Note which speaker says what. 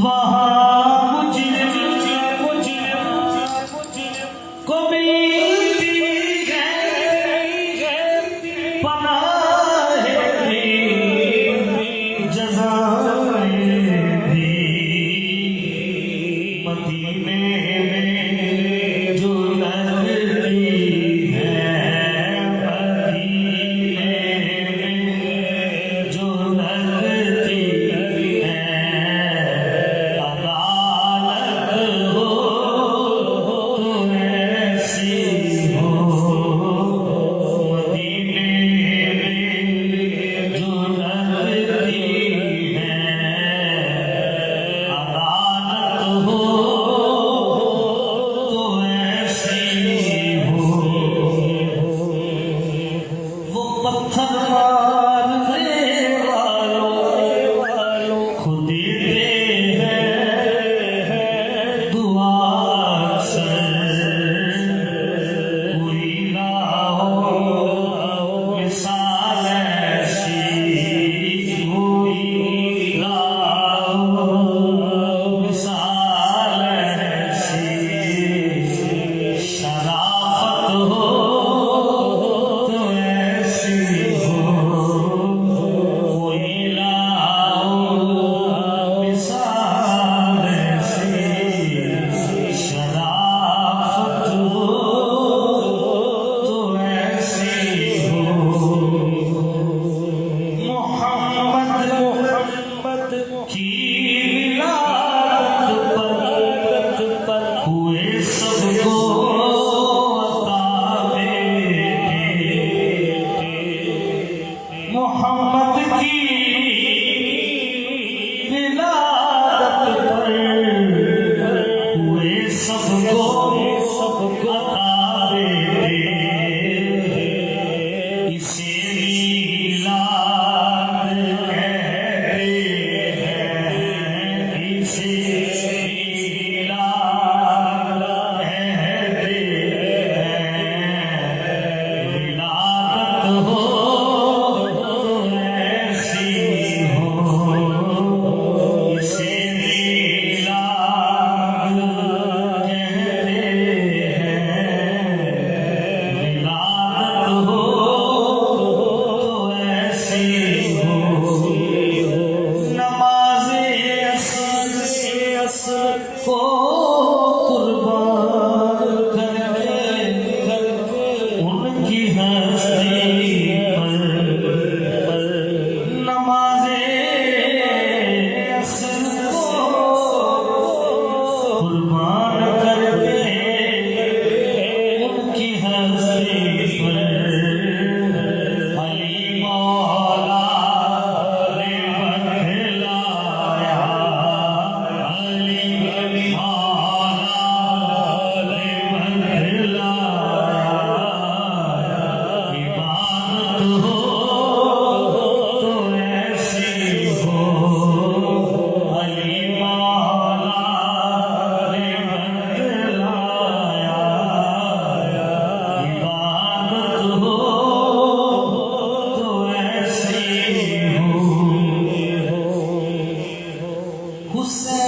Speaker 1: वहाँ मुझे को मिलती है पनाह भी जज़ाएं भी मदीने में जो लगती है मदीने में जो लगती है अदालत हो तो ऐसी हो मदीने में जो लगती है अदालत हो तो ऐसी हो वो पत्थर मारने वालों खुद देते हैं दुआ अक्सर कोई लाओ मिसाल ऐसी कोई लाओ मिसाल ऐसी शराफत हो तो ऐसी हो कोई लाओ मिसाल ऐसी शराफत हो तो ऐसी हो मोहम्मद की विलादत पर हुए सबको अता बेटे मोहम्मद की विलादत पर हुए सबको अता बेटे इसे मीलाद कहते हैं इसे मीलाद कहते हैं विलादत हो तो ऐसी हो इसे मीलाद कहते हैं विलादत हो तो ऐसी हो नमाज़े असर को कुर्बान करके उनकी हस्ती पर नमाज़े असर को कुर्बान करके उनकी हस्ती पर अली मौला ने बतलाया अली मौला ने बतलाया इबादत हो तो ऐसी हो अली मौला ने बतलाया इबादत हो तो ऐसी हो हुसैन